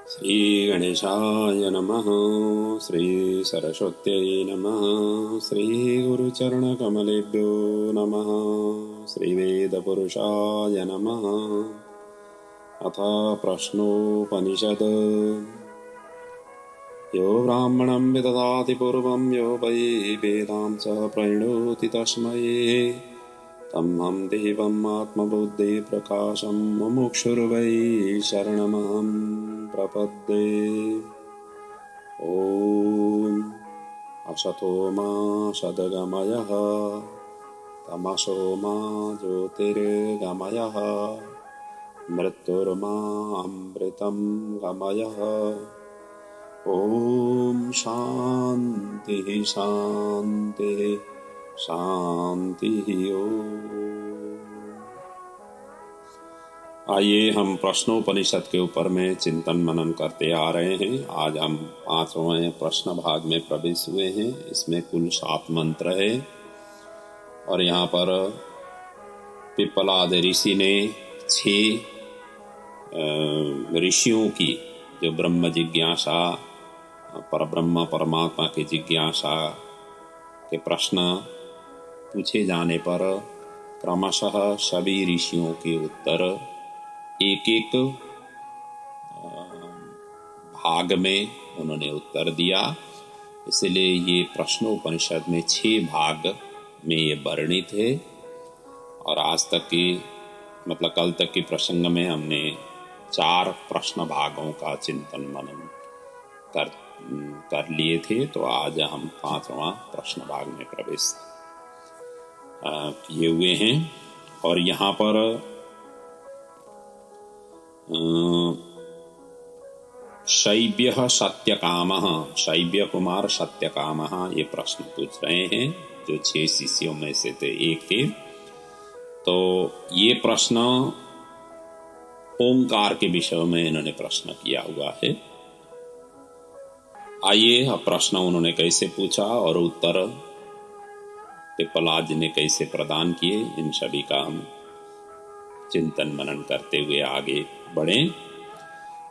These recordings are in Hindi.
श्रीगणेशाय नमः। श्रीसरस्वत्यै नमः। श्रीगुरुचरणकमलेभ्यो नमः। श्रीवेदपुरुषाय नमः। अथ प्रश्नोपनिषत्। यो ब्राह्मणं विदधाति पूर्वं यो वै वेदां स प्रणोति तस्मै तमहं देवम् आत्मबुद्धिप्रकाशं मुमुक्षुर्वै शरणमहं प्रपद्ये। ॐ असतो मा सद्गमयः तमसो मा ज्योतिर्गमयः मृत्युर्मा अमृतं गमयः। ॐ शान्तिः शान्तिः शान्तिः। आइए हम प्रश्नोपनिषद के ऊपर में चिंतन मनन करते आ रहे हैं। आज हम 5वें प्रश्न भाग में प्रवेश हुए हैं। इसमें कुल 7 मंत्र है और यहाँ पर पिप्पलाद ऋषि ने 6 ऋषियों की जो ब्रह्म जिज्ञासा, परब्रह्म परमात्मा की जिज्ञासा के प्रश्न पूछे जाने पर क्रमशः सभी ऋषियों के उत्तर एक एक भाग में उन्होंने उत्तर दिया। इसलिए ये प्रश्नोपनिषद में 6 भाग में ये वर्णित है। और आज तक की मतलब कल तक के प्रसंग में हमने 4 प्रश्न भागों का चिंतन मनन कर लिए थे। तो आज हम 5वां प्रश्न भाग में प्रवेश किए हुए हैं। और यहाँ पर शैव्यः सत्यकामः, शैव्य कुमार सत्यकामः ये प्रश्न पूछ रहे हैं, जो 6 शिष्यों में से थे एक थे। तो ये प्रश्न ओंकार के विषय में इन्होंने प्रश्न किया हुआ है। आइए अब प्रश्न उन्होंने कैसे पूछा और उत्तर पिप्पलाद ने कैसे प्रदान किए, इन सभी का हम चिंतन मनन करते हुए आगे बढ़े।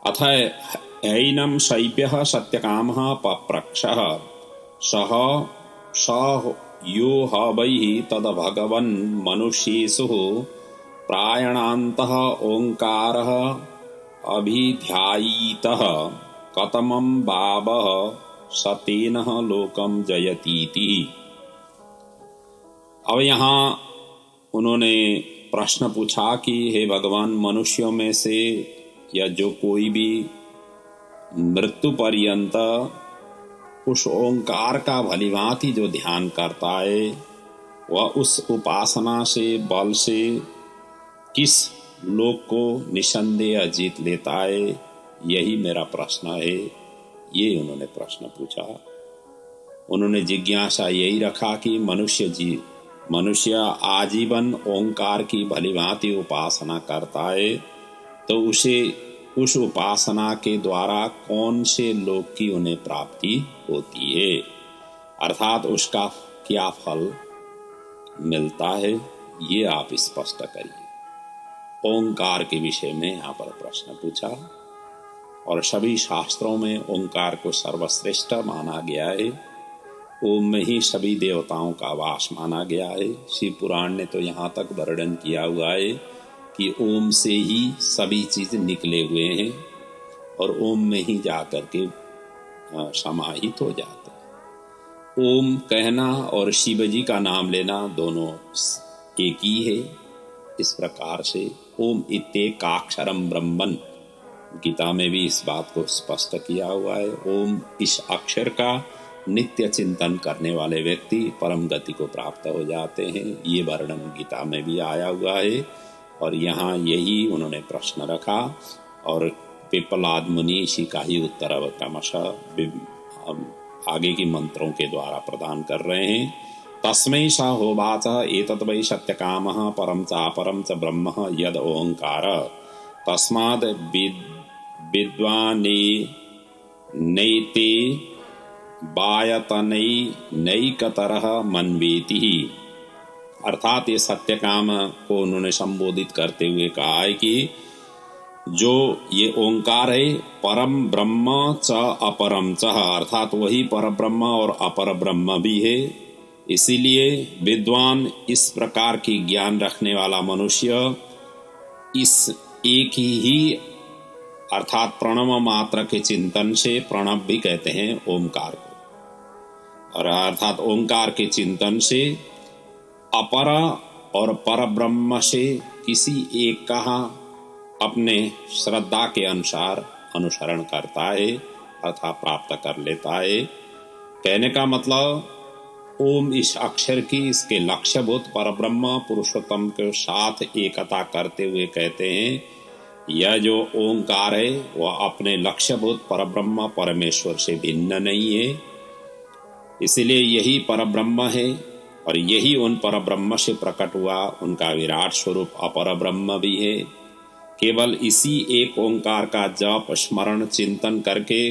अथ ऐनं शैव्यः सत्यकामः पप्रक्षः सः स यो ह वै तद भगवन् मनुष्येषु प्रायणान्तः ओंकारः अभिध्यायितः कतमं भावः सतेन लोकं जयतीति। अब यहाँ उन्होंने प्रश्न पूछा कि हे भगवान, मनुष्यों में से या जो कोई भी मृत्यु पर्यंत उस ओंकार का भलीभांति जो ध्यान करता है, वह उस उपासना से बल से किस लोक को निसंदेह जीत लेता है, यही मेरा प्रश्न है। ये उन्होंने प्रश्न पूछा। उन्होंने जिज्ञासा यही रखा कि मनुष्य आजीवन ओंकार की भलीभांति उपासना करता है, तो उसे उस उपासना के द्वारा कौन से लोक की उन्हें प्राप्ति होती है, अर्थात उसका क्या फल मिलता है, ये आप स्पष्ट करिए। ओंकार के विषय में यहाँ पर प्रश्न पूछा। और सभी शास्त्रों में ओंकार को सर्वश्रेष्ठ माना गया है। ओम में ही सभी देवताओं का वास माना गया है। शिव पुराण ने तो यहाँ तक वर्णन किया हुआ है कि ओम से ही सभी चीज निकले हुए हैं और ओम में ही जाकर के समाहित हो जाते हैं। ओम कहना और शिव जी का नाम लेना दोनों एक ही है। इस प्रकार से ओम इत्येकाक्षरम ब्रह्मन्, गीता में भी इस बात को स्पष्ट किया हुआ है। ओम इस अक्षर का नित्य चिंतन करने वाले व्यक्ति परम गति को प्राप्त हो जाते हैं। ये वर्णन गीता में भी आया हुआ है और यहाँ यही उन्होंने प्रश्न रखा और पिप्पलाद मुनि इसी का ही उत्तर क्रमशः आगे की मंत्रों के द्वारा प्रदान कर रहे हैं। तस्मै स होवाच एतत् वै सत्यकामः परं चापरं च ब्रह्म यद ओंकार तस्माद् विद्वाने नैते वायतनै नैकतरः मन्वेति। अर्थात ये सत्यकाम को उन्होंने संबोधित करते हुए कहा है कि जो ये ओंकार है परम ब्रह्म च अपरम च, अर्थात वही पर ब्रह्म और अपर ब्रह्म भी है। इसीलिए विद्वान, इस प्रकार की ज्ञान रखने वाला मनुष्य इस एक ही अर्थात प्रणव मात्र के चिंतन से, प्रणव भी कहते हैं ओंकार को, और अर्थात ओंकार के चिंतन से अपर और पर ब्रह्म से किसी एक का अपने श्रद्धा के अनुसार अनुसरण करता है अर्थात प्राप्त कर लेता है। कहने का मतलब ओम इस अक्षर की इसके लक्ष्यभूत परब्रह्म पुरुषोत्तम के साथ एकता करते हुए कहते हैं यह जो ओंकार है वह अपने लक्ष्यभूत परब्रह्म परमेश्वर से भिन्न नहीं है। इसलिए यही परब्रह्म है और यही उन परब्रह्म से प्रकट हुआ उनका विराट स्वरूप अपर ब्रह्म भी है। केवल इसी एक ओंकार का जप स्मरण चिंतन करके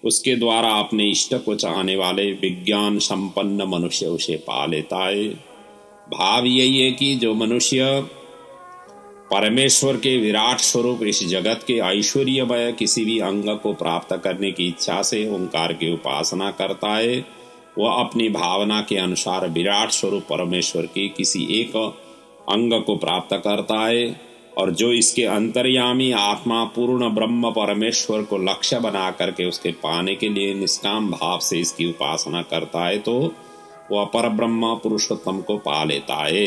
उसके द्वारा अपने इष्ट को चाहने वाले विज्ञान संपन्न मनुष्य उसे पा लेता है। भाव यही है कि जो मनुष्य परमेश्वर के विराट स्वरूप इस जगत के ऐश्वर्यमय किसी भी अंग को प्राप्त करने की इच्छा से ओंकार की उपासना करता है, वह अपनी भावना के अनुसार विराट स्वरूप परमेश्वर के किसी एक अंग को प्राप्त करता है। और जो इसके अंतर्यामी आत्मा पूर्ण ब्रह्म परमेश्वर को लक्ष्य बना करके उसके पाने के लिए निष्काम भाव से इसकी उपासना करता है तो वह पर ब्रह्म पुरुषोत्तम को पा लेता है।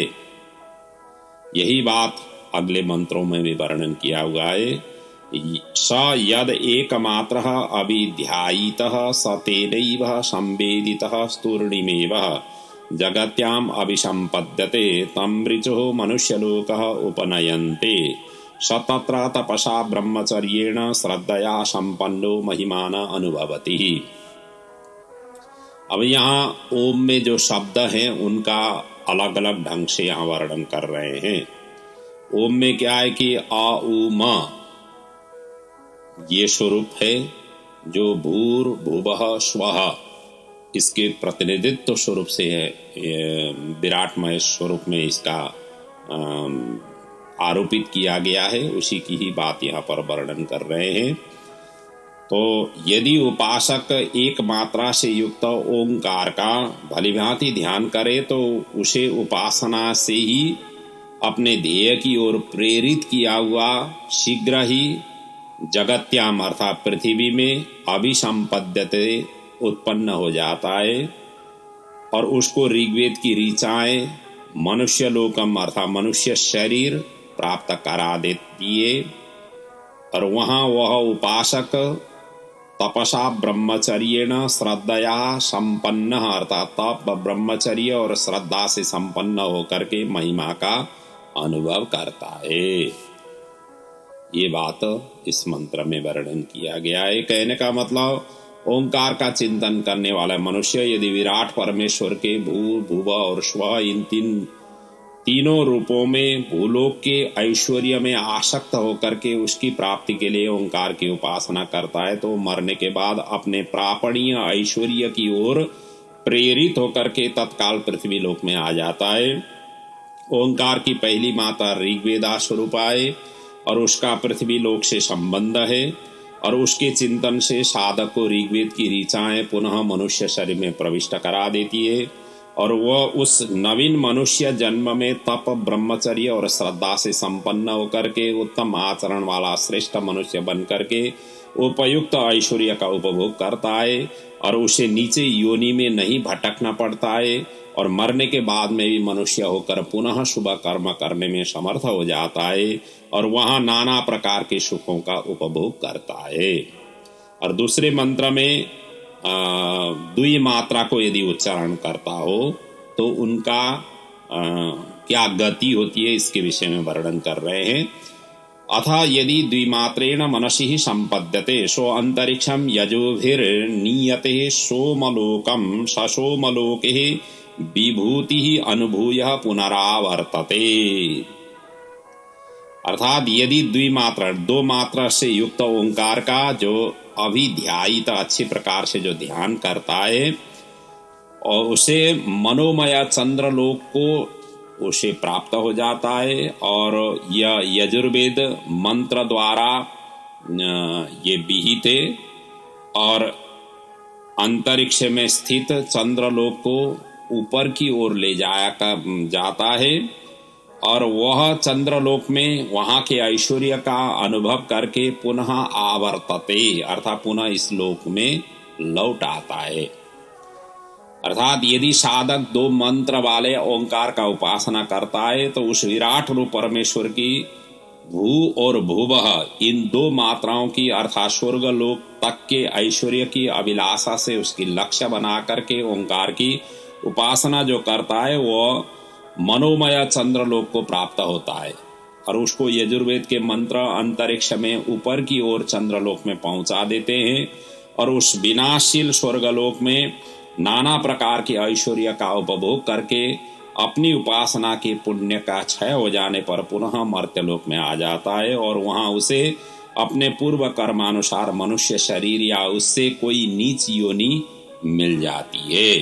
यही बात अगले मंत्रों में भी वर्णन किया हुआ है। स यद एकमात्रः अभिध्यायितः स तेनैव संवेदितः स्तूर्णिमेव जगत्याम अभिसंपद्यते तम ऋचो मनुष्यलोकः उपनयन्ते स तत्र तपसा ब्रह्मचर्येण श्रद्धया संपन्नो महिमान अनुभवति। अब यहाँ ओम में जो शब्द हैं उनका अलग अलग ढंग से यहाँ वर्णन कर रहे हैं। ओम में क्या है कि आ उ म ये स्वरूप है जो भूर भुवः स्वः इसके प्रतिनिधित्व स्वरूप से है, विराटमय स्वरूप में इसका आरोपित किया गया है, उसी की ही बात यहाँ पर वर्णन कर रहे हैं। तो यदि उपासक एक मात्रा से युक्त ओंकार का भलीभांति ध्यान करे तो उसे उपासना से ही अपने ध्येय की ओर प्रेरित किया हुआ शीघ्र ही जगत्याम अर्थात पृथ्वी में अभिसंपद्यते उत्पन्न हो जाता है और उसको ऋग्वेद की ऋचाएं मनुष्य लोकम अर्थात मनुष्य शरीर प्राप्त करा देती है। और वहाँ वह उपासक तपसा ब्रह्मचर्येण श्रद्धया संपन्न अर्थात तप ब्रह्मचर्य और श्रद्धा से संपन्न होकर के महिमा का अनुभव करता है। ये बात इस मंत्र में वर्णन किया गया है। कहने का मतलब ओंकार का चिंतन करने वाला मनुष्य यदि विराट परमेश्वर के भू भुव और स्व इन तीनों रूपों में भूलोक के ऐश्वर्य में आसक्त होकर के उसकी प्राप्ति के लिए ओंकार की उपासना करता है तो मरने के बाद अपने प्रापणीय ऐश्वर्य की ओर प्रेरित होकर के तत्काल पृथ्वी लोक में आ जाता है। ओंकार की पहली मात्रा ऋग्वेदा स्वरूप है और उसका पृथ्वी लोक से संबंध है और उसके चिंतन से साधक को ऋग्वेद की ऋचाएं पुनः मनुष्य शरीर में प्रविष्ट करा देती है और वह उस नवीन मनुष्य जन्म में तप ब्रह्मचर्य और श्रद्धा से संपन्न होकर के उत्तम आचरण वाला श्रेष्ठ मनुष्य बन करके उपयुक्त ऐश्वर्य का उपभोग करता है और उसे नीचे योनि में नहीं भटकना पड़ता है और मरने के बाद में भी मनुष्य होकर पुनः शुभ कर्म करने में समर्थ हो जाता है और वहाँ नाना प्रकार के सुखों का उपभोग करता है। और दूसरे मंत्र में द्वि मात्रा को यदि उच्चारण करता हो तो उनका क्या गति होती है इसके विषय में वर्णन कर रहे हैं। अथा यदि द्विमात्रेण मनसि संपद्यते सो अंतरिक्षम यजोभिर्नीयते सोमलोकम ससोमलोके विभूति अनुभूय पुनरावर्तते। अर्थात यदि द्विमात्रा दो मात्रा से युक्त ओंकार का जो अभिध्यायित अच्छी प्रकार से जो ध्यान करता है और उसे मनोमय चंद्रलोक को उसे प्राप्त हो जाता है। और यह यजुर्वेद मंत्र द्वारा ये विहित है। और अंतरिक्ष में स्थित चंद्रलोक को ऊपर की ओर ले जाता है और वह चंद्रलोक में वहाँ के ऐश्वर्य का अनुभव करके पुनः आवर्तते अर्थात पुनः इस लोक में लौट आता है। अर्थात यदि साधक दो मंत्र वाले ओंकार का उपासना करता है तो उस विराट रूप परमेश्वर की भू और भुवः इन दो मात्राओं की अर्थात स्वर्ग लोक तक के ऐश्वर्य की अभिलाषा से उसकी लक्ष्य बना करके ओंकार की उपासना जो करता है वह मनोमय चंद्रलोक को प्राप्त होता है और उसको यजुर्वेद के मंत्र अंतरिक्ष में ऊपर की ओर चंद्रलोक में पहुंचा देते हैं और उस विनाशील स्वर्गलोक में नाना प्रकार के ऐश्वर्य का उपभोग करके अपनी उपासना के पुण्य का क्षय हो जाने पर पुनः मर्त्यलोक में आ जाता है और वहां उसे अपने पूर्व कर्मानुसार मनुष्य शरीर या उससे कोई नीच योनि मिल जाती है।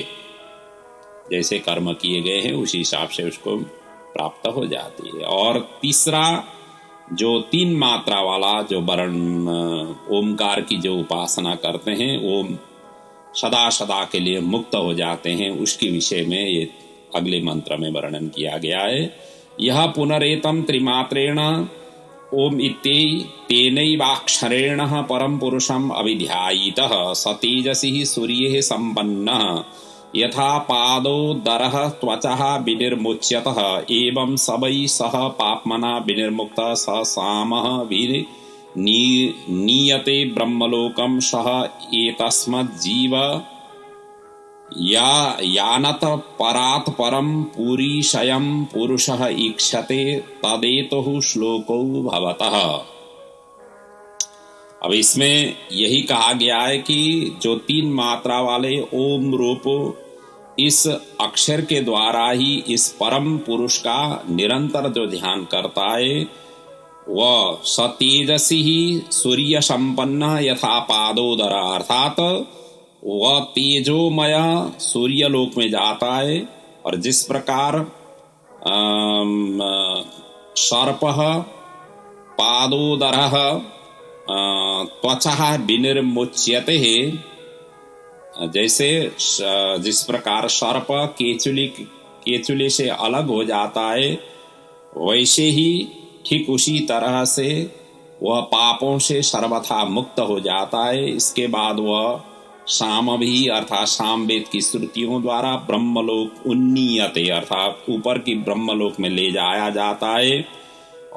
जैसे कर्म किए गए हैं उसी हिसाब से उसको प्राप्त हो जाती है। और तीसरा जो 3 मात्रा वाला जो वर्ण ओमकार की जो उपासना करते हैं वो सदा सदा के लिए मुक्त हो जाते हैं, उसके विषय में ये अगले मंत्र में वर्णन किया गया है। यह पुनरेतम त्रिमात्रेण ओम इति तेनैवाक्षरेण परम पुरुषम अभिध्यायितः सतेजसि सूर्ये संपन्नः यथा पादोदरः त्वचः विनिर्मुच्यतः एवं सवै सह पाप्मना विनिर्मुक्तः स सामः नीयते ब्रह्मलोकं सह एतस्मज्जीव यानत परात् परम पुरीशयं पुरुषः ईक्षते तदेतुः श्लोको भवतः। अब इसमें यही कहा गया है कि जो 3 मात्रा वाले ओम रूप इस अक्षर के द्वारा ही इस परम पुरुष का निरंतर जो ध्यान करता है वह सतेजसी ही सूर्य संपन्न यथा पादोदर अर्थात वह तेजोमय सूर्य लोक में जाता है और जिस प्रकार सर्पः पादोदरः त्वचः विनिर्मुच्यते है, जैसे जिस प्रकार सर्प केचुली से अलग हो जाता है वैसे ही ठीक उसी तरह से वह पापों से सर्वथा मुक्त हो जाता है। इसके बाद वह साम भी अर्थात सामवेद की श्रुतियों द्वारा ब्रह्मलोक उन्नीयते अर्थात ऊपर की ब्रह्मलोक में ले जाया जाता है।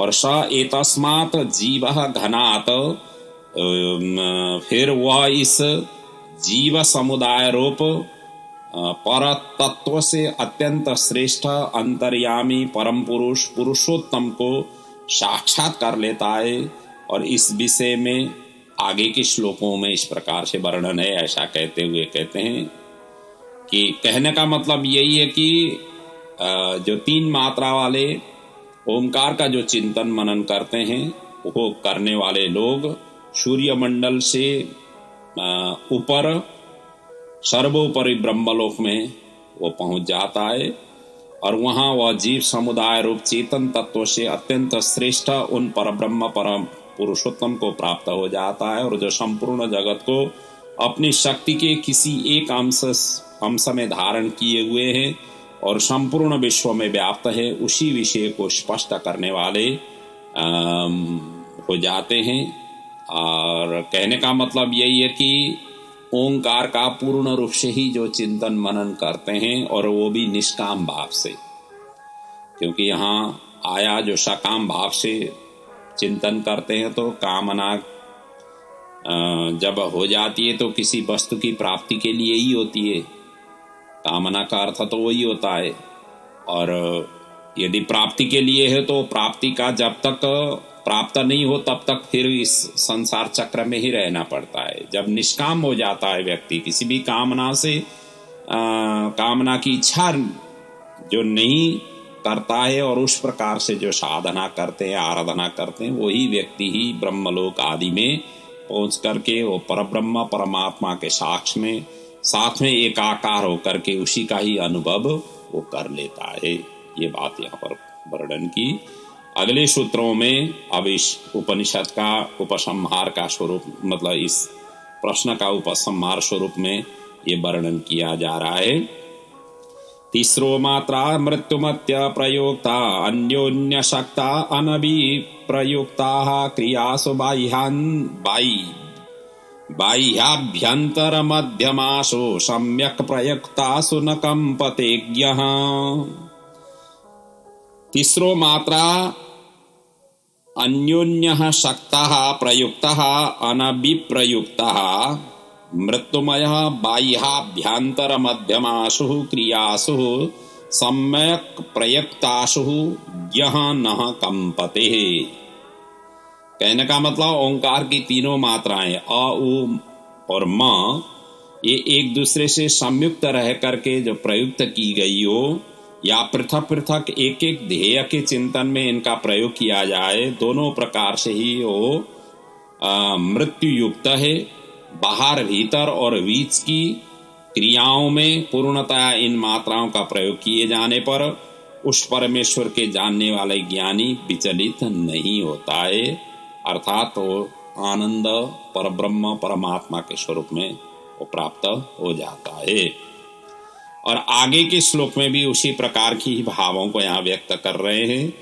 और स एतस्मात् जीवः घनात् फिर वह इस जीव समुदाय रूप पर तत्व से अत्यंत श्रेष्ठ अंतर्यामी परम पुरुष पुरुषोत्तम को साक्षात कर लेता है। और इस विषय में आगे के श्लोकों में इस प्रकार से वर्णन है। ऐसा कहते हुए कहते हैं कि कहने का मतलब यही है कि जो 3 मात्रा वाले ओमकार का जो चिंतन मनन करते हैं वो करने वाले लोग सूर्य मंडल से ऊपर सर्वोपरि ब्रह्मलोक में वो पहुंच जाता है और वहां वह जीव समुदाय रूप चेतन तत्व से अत्यंत श्रेष्ठ उन परब्रह्म परम पुरुषोत्तम को प्राप्त हो जाता है और जो संपूर्ण जगत को अपनी शक्ति के किसी एक अंश में धारण किए हुए हैं और संपूर्ण विश्व में व्याप्त है उसी विषय को स्पष्ट करने वाले हो जाते हैं। और कहने का मतलब यही है कि ओंकार का पूर्ण रूप से ही जो चिंतन मनन करते हैं और वो भी निष्काम भाव से, क्योंकि यहाँ आया जो सकाम भाव से चिंतन करते हैं तो कामना जब हो जाती है तो किसी वस्तु की प्राप्ति के लिए ही होती है। कामना का अर्थ तो वही होता है और यदि प्राप्ति के लिए है तो प्राप्ति का जब तक प्राप्त नहीं हो तब तक फिर इस संसार चक्र में ही रहना पड़ता है। जब निष्काम हो जाता है व्यक्ति किसी भी कामना से कामना की इच्छा जो नहीं करता है और उस प्रकार से जो साधना करते हैं आराधना करते हैं वही व्यक्ति ही ब्रह्मलोक आदि में पहुंच करके वो परब्रह्म परमात्मा के साक्ष में साथ में एकाकार होकर के उसी का ही अनुभव वो कर लेता है। ये बात यहाँ पर वर्णन की। अगले सूत्रों में अब इस उपनिषद का उपसंहार का स्वरूप, मतलब इस प्रश्न का उपसंहार स्वरूप में ये वर्णन किया जा रहा है। तीसरो मात्रा मृत्युमत्य प्रयोक्ता अन्योन्य शक्ता अनभि प्रयुक्ता क्रियासु बाह्याभ्यंतर मध्यमासु सम्यक प्रयुक्तासु न कंपतेज्ञः। तीसरो मात्रा अन्योन्यः शक्तः प्रयुक्तः अनभिप्रयुक्तः मृत्युमयः बाह्याभ्यंतर मध्यमासु क्रियासु सम्यक प्रयुक्तासु यह न कंपते। कहने का मतलब ओंकार की तीनों मात्राएं अ, उ और म, ये एक दूसरे से संयुक्त रह करके जो प्रयुक्त की गई हो या पृथक पृथक एक एक ध्येय के चिंतन में इनका प्रयोग किया जाए, दोनों प्रकार से ही वो मृत्यु युक्त है। बाहर भीतर और बीच की क्रियाओं में पूर्णतया इन मात्राओं का प्रयोग किए जाने पर उस परमेश्वर के जानने वाले ज्ञानी विचलित नहीं होता है, अर्थात वो आनंद परब्रह्म परमात्मा के स्वरूप में वो प्राप्त हो जाता है। और आगे के श्लोक में भी उसी प्रकार की भावों को यहाँ व्यक्त कर रहे हैं।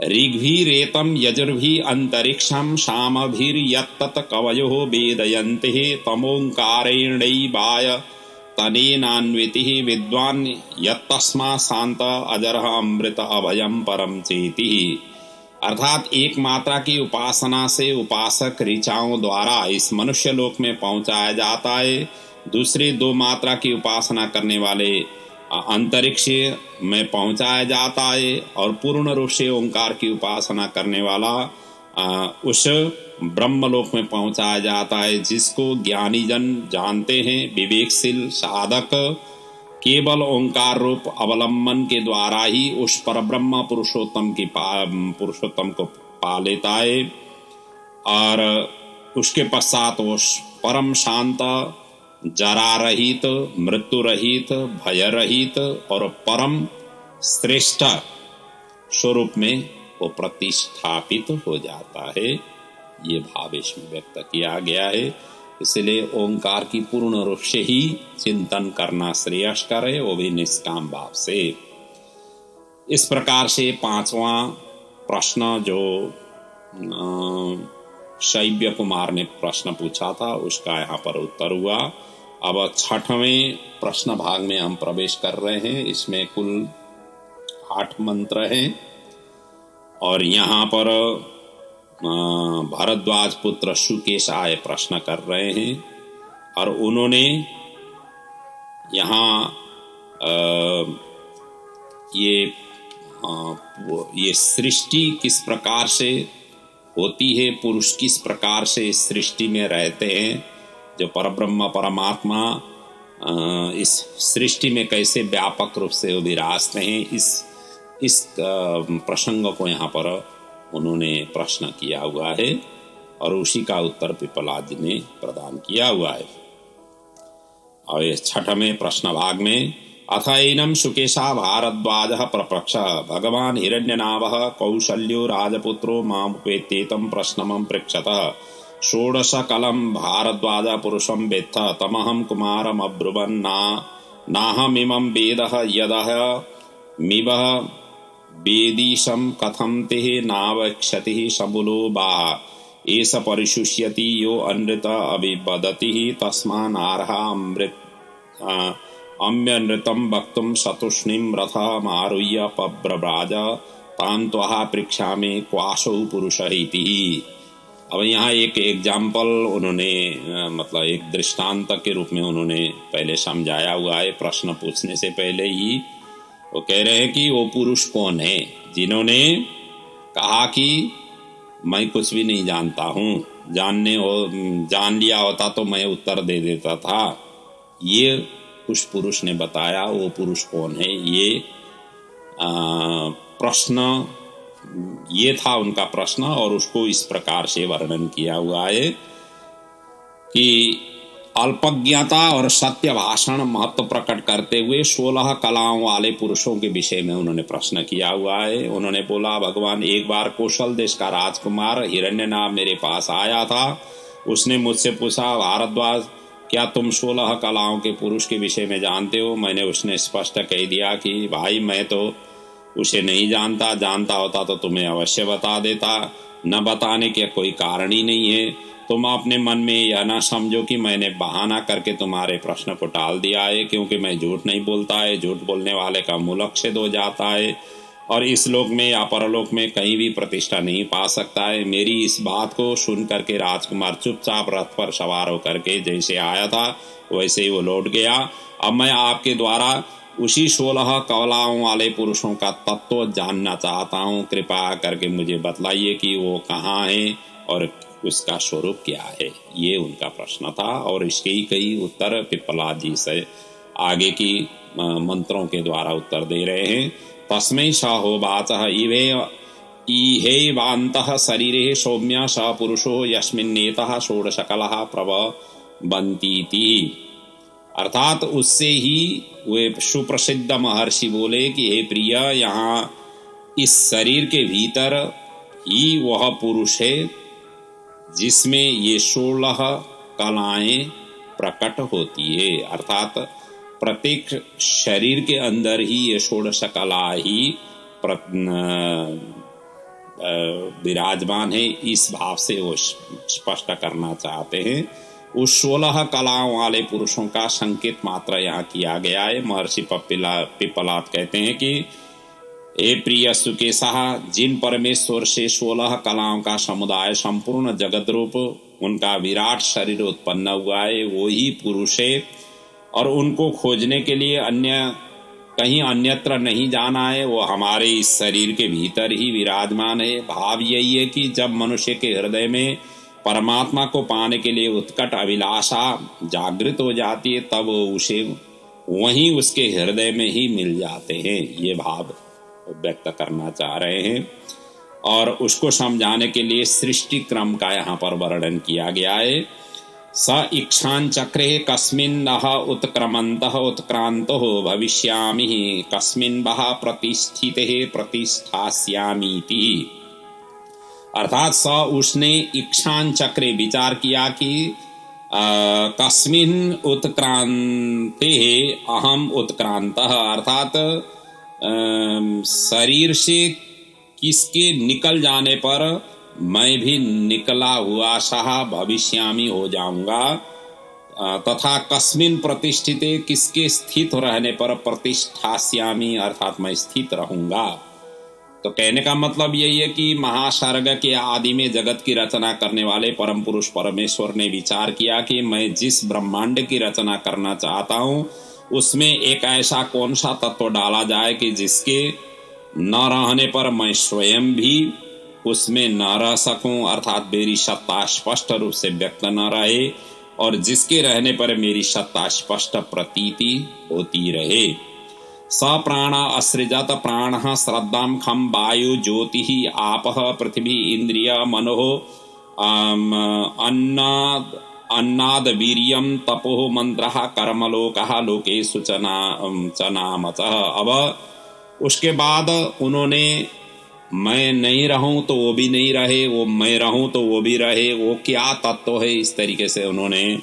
ऋग्भिरेतम यजुर्भि अंतरिक्षम सामभिर्यत्तत् कवयो वेदयन्ते तमोंकारेणैवाय तनेनान्वितिः विद्वान् यत्तस्मात् शान्त अजरः अमृत अभयम परम चेतिः। अर्थात एक मात्रा की उपासना से उपासक ऋचाओं द्वारा इस मनुष्य लोक में पहुंचाया जाता है, दूसरी दो मात्रा की उपासना करने वाले अंतरिक्ष में पहुंचाया जाता है, और पूर्ण रूप से ओंकार की उपासना करने वाला उस ब्रह्मलोक में पहुंचाया जाता है, जिसको ज्ञानी जन जानते हैं। विवेकशील साधक केवल ओंकार रूप अवलंबन के द्वारा ही उस परब्रह्म पुरुषोत्तम को पा लेता है, और उसके पश्चात उस परम शांत, जरा रहित, मृत्यु रहित, भय रहित और परम श्रेष्ठ स्वरूप में वो प्रतिष्ठापित हो जाता है। ये भाव इसमें व्यक्त किया गया है। इसलिए ओंकार की पूर्ण रूप से ही चिंतन करना श्रेयस्कर है, वो भी निष्काम भाव से। इस प्रकार से पांचवा प्रश्न जो शैव्य कुमार ने प्रश्न पूछा था उसका यहाँ पर उत्तर हुआ। अब छठवें प्रश्न भाग में हम प्रवेश कर रहे हैं। इसमें कुल 8 मंत्र हैं, और यहाँ पर भारद्वाज पुत्र शुकेश आए प्रश्न कर रहे हैं, और उन्होंने यहाँ ये सृष्टि किस प्रकार से होती है, पुरुष किस प्रकार से इस सृष्टि में रहते हैं, जो परब्रह्म परमात्मा इस सृष्टि में कैसे व्यापक रूप से विराजते हैं, इस प्रसंग को यहाँ पर उन्होंने प्रश्न किया हुआ है, और उसी का उत्तर पिपलाद जी ने प्रदान किया हुआ है। और इस छठवें प्रश्न भाग में अथैनम शुकेशा भारद्वाजः प्रपक्ष भगवान हिरण्यनाभः कौशल्यो राजपुत्रो मामुपेत्येतं प्रश्नमं पृच्छतः षोडशकलं भारद्वाज पुरुषं वेत्थ तमहं कुमारम् अब्रुवन् नाहमिमं वेदः यदः मिवः वेदीशं कथं तेः नावक्षतिः सबुलो वा एष परिशुष्यति यो अनृत अभिवदति तस्मान्नार्हा अम्यनृतं वक्तुं सतुष्णीं रथमारुह्य पब्रव्राज तान् त्वः पृच्छामि क्वासौ पुरुषः इति। अब यहाँ एक एग्जाम्पल उन्होंने मतलब एक दृष्टांत के रूप में उन्होंने पहले समझाया हुआ है। प्रश्न पूछने से पहले ही वो कह रहे हैं कि वो पुरुष कौन है जिन्होंने कहा कि मैं कुछ भी नहीं जानता हूँ, जान लिया होता तो मैं उत्तर दे देता था। ये उस पुरुष ने बताया वो पुरुष कौन है। ये प्रश्न, ये था उनका प्रश्न, और उसको इस प्रकार से वर्णन किया हुआ है कि अल्पज्ञता और सत्य भाषण महत्व प्रकट करते हुए 16 कलाओं वाले पुरुषों के विषय में उन्होंने प्रश्न किया हुआ है। उन्होंने बोला, भगवान, एक बार कौशल देश का राजकुमार हिरण्यनाभ मेरे पास आया था। उसने मुझसे पूछा, भारद्वाज, क्या तुम 16 कलाओं के पुरुष के विषय में जानते हो? मैंने उसने स्पष्ट कह दिया कि भाई, मैं तो उसे नहीं जानता, जानता होता तो तुम्हें अवश्य बता देता, न बताने के कोई कारण ही नहीं है। तुम अपने मन में यह ना समझो कि मैंने बहाना करके तुम्हारे प्रश्न को टाल दिया है, क्योंकि मैं झूठ नहीं बोलता है। झूठ बोलने वाले का मूलक्षेद हो जाता है और इस लोक में या परलोक में कहीं भी प्रतिष्ठा नहीं पा सकता है। मेरी इस बात को सुन करके राजकुमार चुपचाप रथ पर सवार होकर के जैसे आया था वैसे ही वो लौट गया। अब मैं आपके द्वारा उसी 16 कलाओं वाले पुरुषों का तत्व जानना चाहता हूँ। कृपा करके मुझे बतलाइए कि वो कहाँ है और उसका स्वरूप क्या है। ये उनका प्रश्न था और इसके ही कई उत्तर पिप्पलाद जी से आगे की मंत्रों के द्वारा उत्तर दे रहे हैं। तस्मै स होवाचः इहैवान्तः शरीरे सौम्य स पुरुषो यस्मिन्नेतः षोडशकलः प्रभवन्तीति। अर्थात उससे ही वे सुप्रसिद्ध महर्षि बोले कि हे प्रिय, यहाँ इस शरीर के भीतर ही वह पुरुष है जिसमें ये 16 कलाएं प्रकट होती है। अर्थात प्रत्येक शरीर के अंदर ही ये 16 कला ही विराजमान है। इस भाव से वो स्पष्ट करना चाहते हैं। उस 16 कलाओं वाले पुरुषों का संकेत मात्र यहाँ किया गया है। महर्षि पिप्पलाद कहते हैं कि हे प्रिय सुकेशः, जिन परमेश्वर से 16 कलाओं का समुदाय संपूर्ण जगत रूप उनका विराट शरीर उत्पन्न हुआ है, वो ही पुरुष है और उनको खोजने के लिए कहीं अन्यत्र नहीं जाना है। वो हमारे इस शरीर के भीतर ही विराजमान है। भाव यही है कि जब मनुष्य के हृदय में परमात्मा को पाने के लिए उत्कट अभिलाषा जागृत हो जाती है, तब उसे वहीं उसके हृदय में ही मिल जाते हैं। ये भाव व्यक्त करना चाह रहे हैं और उसको समझाने के लिए सृष्टि क्रम का यहाँ पर वर्णन किया गया है। स इक्षां चक्रे कस्मिन्नः उत्क्रमन्तः उत्क्रांतो भविष्यामि कस्मिन् वः प्रतिष्ठितः प्रतिष्ठास्यामीति। अर्थात उसने इक्षां चक्रे विचार किया कि कस्मिन् उत्क्रांते अहम उत्क्रांतः। अर्थात शरीर से किसके निकल जाने पर मैं भी निकला हुआ सह भविष्यामी हो जाऊंगा, तथा कस्मिन प्रतिष्ठिते, किसके स्थित रहने पर प्रतिष्ठास्यामी, अर्थात मैं स्थित रहूंगा। तो कहने का मतलब यही है कि महासर्ग के आदि में जगत की रचना करने वाले परम पुरुष परमेश्वर ने विचार किया कि मैं जिस ब्रह्मांड की रचना करना चाहता हूँ उसमें एक ऐसा कौन सा तत्व डाला जाए कि जिसके न रहने पर मैं स्वयं भी उसमें न रह सकूं, अर्थात मेरी सत्ता स्पष्ट रूप से व्यक्त न रहे, और जिसके रहने पर मेरी सत्ता स्पष्ट प्रतीति होती रहे। स प्राण असृजत प्राण श्रद्धां खम वायु ज्योति आपः पृथ्वी इंद्रिय मनो अन्नाद वीर्यं तपो मंत्रः कर्मलोकः लोकेषु च नामतः। अब उसके बाद उन्होंने मैं नहीं रहूं तो वो भी नहीं रहे, वो मैं रहूं तो वो भी रहे, वो क्या तत्व है, इस तरीके से उन्होंने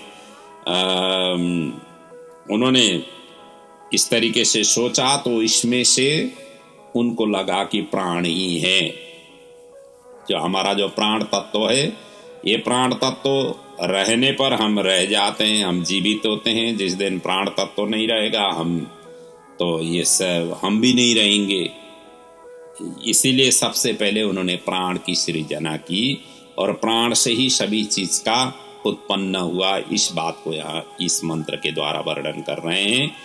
इस तरीके से सोचा। तो इसमें से उनको लगा कि प्राण ही है, जो हमारा जो प्राण तत्व है, ये प्राण तत्व रहने पर हम रह जाते हैं, हम जीवित होते हैं। जिस दिन प्राण तत्व नहीं रहेगा हम तो ये सब हम भी नहीं रहेंगे। इसीलिए सबसे पहले उन्होंने प्राण की सृजना की और प्राण से ही सभी चीज का उत्पन्न हुआ। इस बात को यहाँ इस मंत्र के द्वारा वर्णन कर रहे हैं।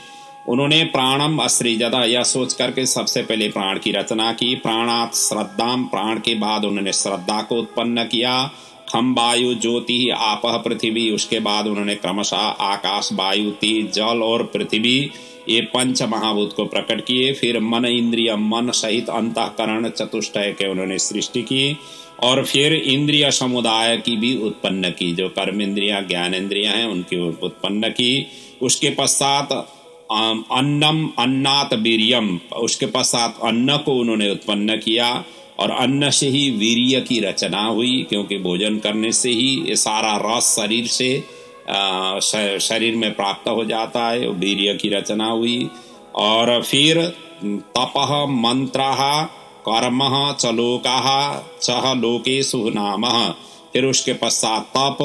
उन्होंने प्राणम असृजता, यह सोच करके सबसे पहले प्राण की रचना की। प्राणात श्रद्धाम, प्राण के बाद उन्होंने श्रद्धा को उत्पन्न किया। खम वायु ज्योति आपह पृथ्वी, उसके बाद उन्होंने क्रमशः आकाश वायु तेज जल और पृथ्वी ये पंच महाभूत को प्रकट किए। फिर मन इंद्रिय मन सहित अंतःकरण चतुष्टय के उन्होंने सृष्टि की और फिर इंद्रिय समुदाय की भी उत्पन्न की, जो कर्म इंद्रिया ज्ञान इंद्रिया हैं उनकी उत्पन्न की। उसके पश्चात अन्नम अन्नात वीर्यम, उसके पश्चात अन्न को उन्होंने उत्पन्न किया और अन्न से ही वीर्य की रचना हुई, क्योंकि भोजन करने से ही ये सारा रस शरीर से शरीर में प्राप्त हो जाता है, वीर्य की रचना हुई। और फिर तपः मंत्रः कर्मः च लोकाः चह लोकेषु नामः, फिर उसके पश्चात तप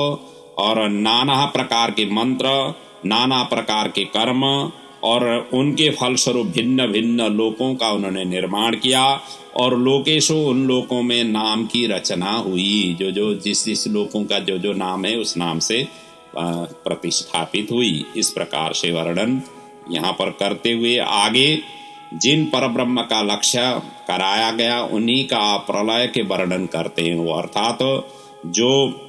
और नाना प्रकार के मंत्र, नाना प्रकार के कर्म और उनके फलस्वरूप भिन्न भिन्न लोकों का उन्होंने निर्माण किया। और लोकेशो, उन लोकों में नाम की रचना हुई, जो जो जिस लोकों का जो जो नाम है उस नाम से प्रतिष्ठापित हुई। इस प्रकार से वर्णन यहाँ पर करते हुए आगे जिन परब्रह्म का लक्ष्य कराया गया उन्हीं का प्रलय के वर्णन करते हैं। वो अर्थात जो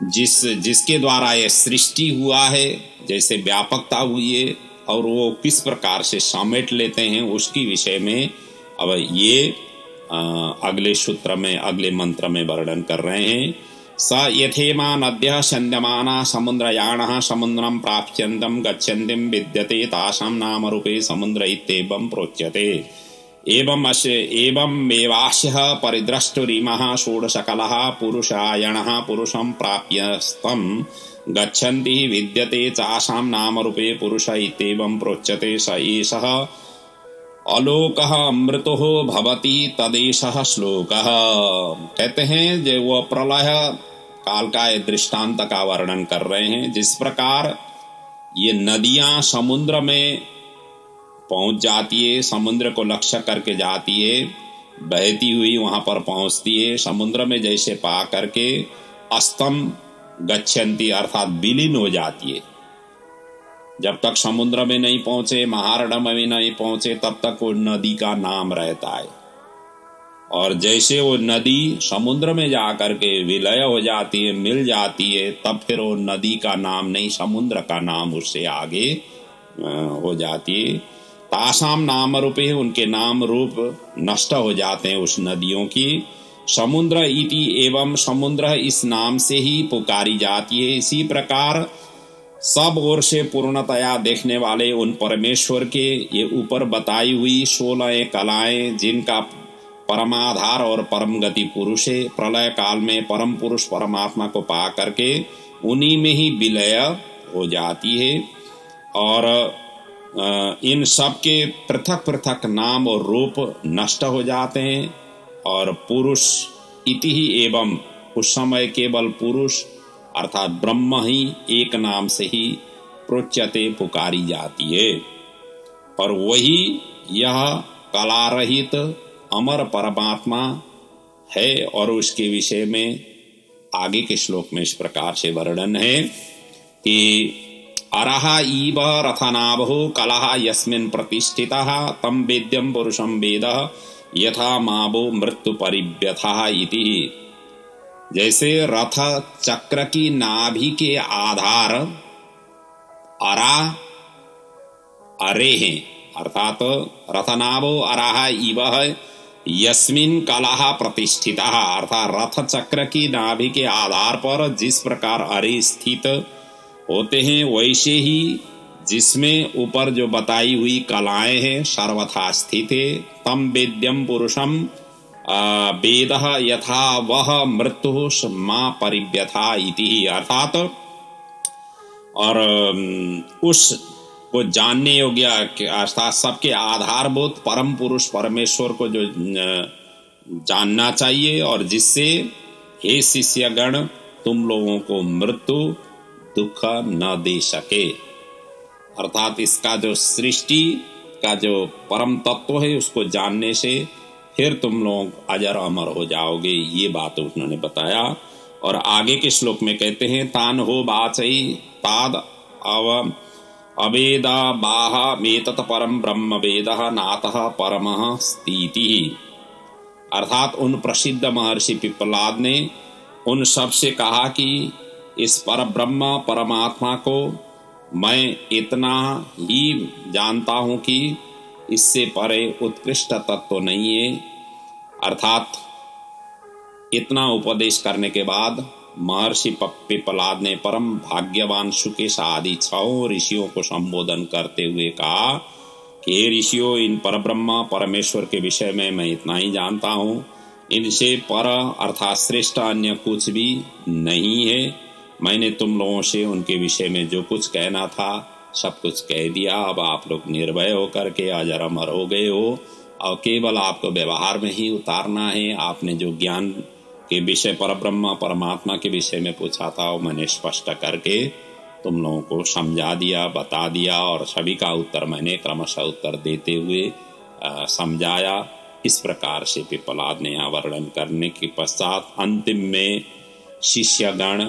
जिसके द्वारा ये सृष्टि हुआ है, जैसे व्यापकता हुई है और वो किस प्रकार से समेट लेते हैं उसकी विषय में अब ये अगले सूत्र में अगले मंत्र में वर्णन कर रहे हैं। स यथेमा नद्यः सन्द्यमाना समुद्रयाणः समुद्रं प्राप्यन्तं गच्छन्तिं विद्यते तासां नामरूपे समुद्र इत्येवं प्रोच्यते। एवमेवास्यः परिद्रष्टुरिमः षोडशकलः पुरुषायणः पुरुषं प्राप्यस्तं गच्छन्ति विद्यते चासां नामरूपे पुरुष इत्येवं प्रोच्यते। स एषः अलोकः अमृतो भवति तदेशः श्लोकः। कहते हैं जो वो प्रलय काल का दृष्टांत का वर्णन कर रहे हैं। जिस प्रकार ये नदियां समुद्र में पहुंच जाती है, समुद्र को लक्ष्य करके जाती है, बहती हुई वहां पर पहुंचती है, समुद्र में जैसे पा करके अस्तम गच्छन्ति अर्थात विलीन हो जाती है। जब तक समुद्र में नहीं पहुंचे, महारण्य में नहीं पहुंचे, तब तक वो नदी का नाम रहता है। और जैसे वो नदी समुद्र में जा करके विलय हो जाती है, मिल जाती है, तब फिर वो नदी का नाम नहीं, समुद्र का नाम उससे आगे हो जाती है। तासाम नाम रूपे, उनके नाम रूप नष्ट हो जाते हैं उस नदियों की। समुद्र इति एवं, समुद्र इस नाम से ही पुकारी जाती है। इसी प्रकार सब ओर से पूर्णतया देखने वाले उन परमेश्वर के ये ऊपर बताई हुई 16 कलाएं, जिनका परमाधार और परम गति पुरुष है, प्रलय काल में परम पुरुष परमात्मा को पा करके उन्हीं में ही विलय हो जाती है। और इन सब के पृथक पृथक नाम और रूप नष्ट हो जाते हैं। और पुरुष इति ही एवं, उस समय केवल पुरुष अर्थात ब्रह्म ही एक नाम से ही प्रोच्यते पुकारी जाती है। और वही यह कला रहित अमर परमात्मा है। और उसके विषय में आगे के श्लोक में इस प्रकार से वर्णन है कि अरह इव रथनाभो कलह यस्मिन् प्रतिष्ठितः तम वेद्यं पुरुषं वेदः यथा मावो मृत्यु परिव्यथः इति। जैसे रथ चक्र की नाभि के आधार अरा अरे हैं, अर्थात रथनाभो अराह इव यस्मिन् कलह प्रतिष्ठितः, अर्थात रथ चक्र की नाभि के आधार पर जिस प्रकार अरे स्थित होते हैं, वैसे ही जिसमें ऊपर जो बताई हुई कलाएं हैं सर्वथा स्थित है। तम वेद्यम पुरुषम वेदः यथा वह मृत्यु मां परिव्यथा इति, अर्थात और उस को जानने योग्य अर्थात सबके आधारभूत परम पुरुष परमेश्वर को जो जानना चाहिए, और जिससे हे शिष्यगण तुम लोगों को मृत्यु दुख न दे सके। अर्थात इसका जो सृष्टि का जो परम तत्व है उसको जानने से फिर तुम लोग अजर अमर हो जाओगे, ये बात उन्होंने बताया। और आगे के श्लोक में कहते हैं तान हो बाचई ताद अवेद बाह मेतत परम ब्रह्म वेद नातः परमः स्थिति। अर्थात उन प्रसिद्ध महर्षि पिप्पलाद ने उन सब से कहा कि इस परब्रह्म परमात्मा को मैं इतना ही जानता हूँ कि इससे परे उत्कृष्ट तत्व नहीं है। अर्थात इतना उपदेश करने के बाद महर्षि पिप्पलाद ने परम भाग्यवान शुकेश आदि 6 ऋषियों को संबोधन करते हुए कहा कि हे ऋषियों, इन परब्रह्म परमेश्वर के विषय में मैं इतना ही जानता हूँ। इनसे पर अर्थात श्रेष्ठ अन्य कुछ भी नहीं है। मैंने तुम लोगों से उनके विषय में जो कुछ कहना था सब कुछ कह दिया। अब आप लोग निर्भय होकर के अजर अमर हो गए हो और केवल आपको व्यवहार में ही उतारना है। आपने जो ज्ञान के विषय परब्रह्म परमात्मा के विषय में पूछा था वो मैंने स्पष्ट करके तुम लोगों को समझा दिया, बता दिया और सभी का उत्तर मैंने क्रमशः उत्तर देते हुए समझाया। इस प्रकार से पिप्पलाद ने यहाँ वर्णन करने के पश्चात अंतिम में शिष्यगण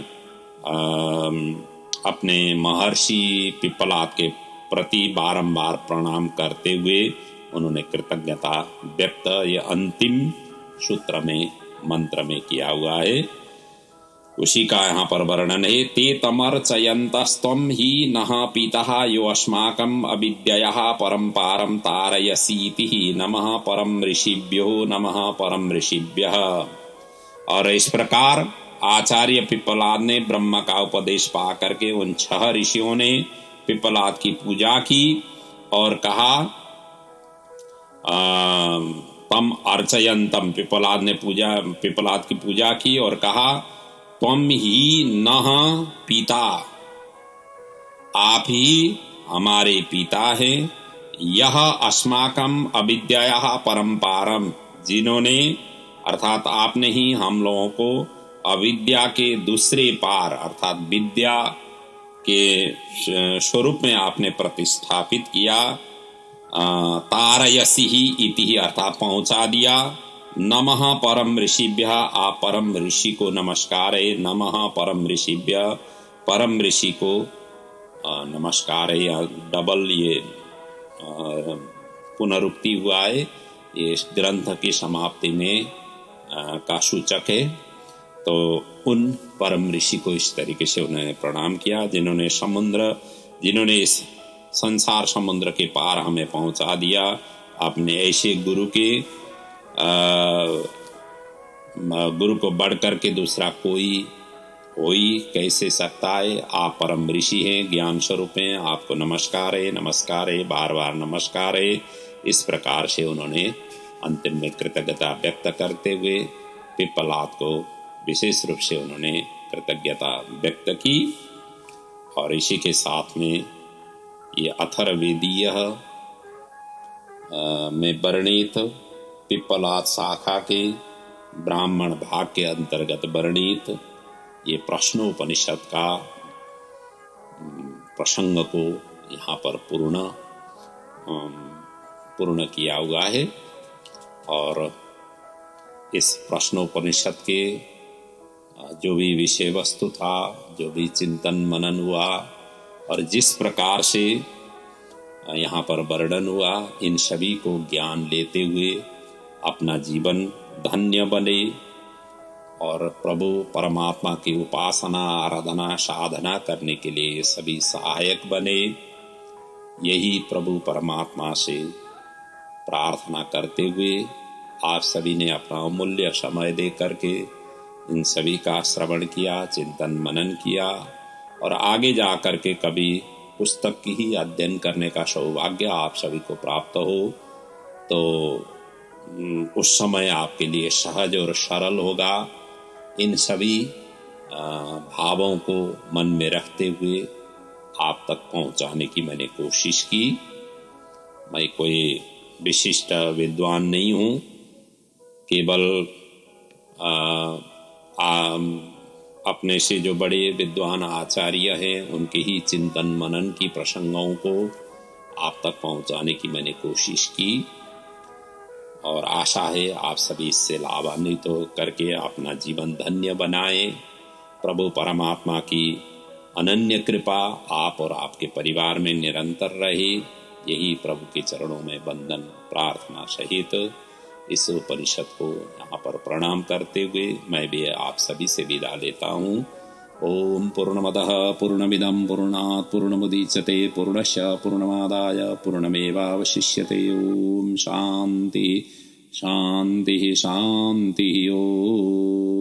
अपने महर्षि पिप्पलाद के प्रति बारंबार प्रणाम करते हुए उन्होंने कृतज्ञता व्यक्त ये अंतिम सूत्र में मंत्र में किया हुआ है। उसी का यहाँ पर वर्णन है। ते तमर्चयन्तस्त्वं हि नः पितः यो अस्माकं अविद्ययाः परम्पारं तारयसीति नमः परम ऋषिभ्यो नमः परम ऋषिभ्यः। और इस प्रकार आचार्य पिप्पलाद ने ब्रह्म का उपदेश पा करके उन 6 ऋषियों ने पिप्पलाद की पूजा की और कहा तम अर्चयन्तम, पिप्पलाद की पूजा की और कहा त्वं ही नः पिता, आप ही हमारे पिता हैं। यह अस्माकं अविद्यायाः परम्पारम, जिन्होंने अर्थात आपने ही हम लोगों को अविद्या के दूसरे पार अर्थात विद्या के स्वरूप में आपने प्रतिष्ठापित किया। तारयसी ही इति अर्थात पहुंचा दिया। नमः परम ऋषिभ्य, आप परम ऋषि को नमस्कार है। नमः परम ऋषिभ्य, परम ऋषि को नमस्कार है। या डबल ये पुनरुक्ति हुआ है, ये इस ग्रंथ की समाप्ति में का सूचक है। तो उन परम ऋषि को इस तरीके से उन्होंने प्रणाम किया जिन्होंने इस संसार समुद्र के पार हमें पहुंचा दिया। आपने ऐसे गुरु को बढ़ करके दूसरा कोई हो ही कैसे सकता है। आप परम ऋषि हैं, ज्ञान स्वरूप हैं, आपको नमस्कार है, बार बार नमस्कार है। इस प्रकार से उन्होंने अंतिम में कृतज्ञता व्यक्त करते हुए पिप्पलाद को विशेष रूप से उन्होंने कृतज्ञता व्यक्त की। और इसी के साथ में ये अथर्ववेदीय में वर्णित पिप्पलाद शाखा के ब्राह्मण भाग के अंतर्गत वर्णित ये प्रश्नोपनिषद का प्रसंग को यहाँ पर पूर्ण किया हुआ है। और इस प्रश्नोपनिषद के जो भी विषय वस्तु था, जो भी चिंतन मनन हुआ और जिस प्रकार से यहाँ पर वर्णन हुआ, इन सभी को ज्ञान लेते हुए अपना जीवन धन्य बने और प्रभु परमात्मा की उपासना आराधना साधना करने के लिए सभी सहायक बने। यही प्रभु परमात्मा से प्रार्थना करते हुए आप सभी ने अपना अमूल्य समय दे करके इन सभी का श्रवण किया, चिंतन मनन किया और आगे जा कर के कभी पुस्तक की ही अध्ययन करने का सौभाग्य आप सभी को प्राप्त हो तो उस समय आपके लिए सहज और सरल होगा। इन सभी भावों को मन में रखते हुए आप तक पहुंचाने की मैंने कोशिश की। मैं कोई विशिष्ट विद्वान नहीं हूँ, केवल अपने से जो बड़े विद्वान आचार्य हैं उनके ही चिंतन मनन की प्रसंगों को आप तक पहुंचाने की मैंने कोशिश की और आशा है आप सभी इससे लाभान्वित तो करके अपना जीवन धन्य बनाएं। प्रभु परमात्मा की अनन्य कृपा आप और आपके परिवार में निरंतर रहे, यही प्रभु के चरणों में वंदन प्रार्थना सहित इस उपनिषद को यहाँ पर प्रणाम करते हुए मैं भी आप सभी से विदा लेता हूँ। ओम पूर्णमदः पूर्णमिदं पूर्णात् पूर्णमुदच्यते पूर्णस्य पूर्णमादाय पूर्णमेवावशिष्यते। ओम शांति शांति शांति। ओम।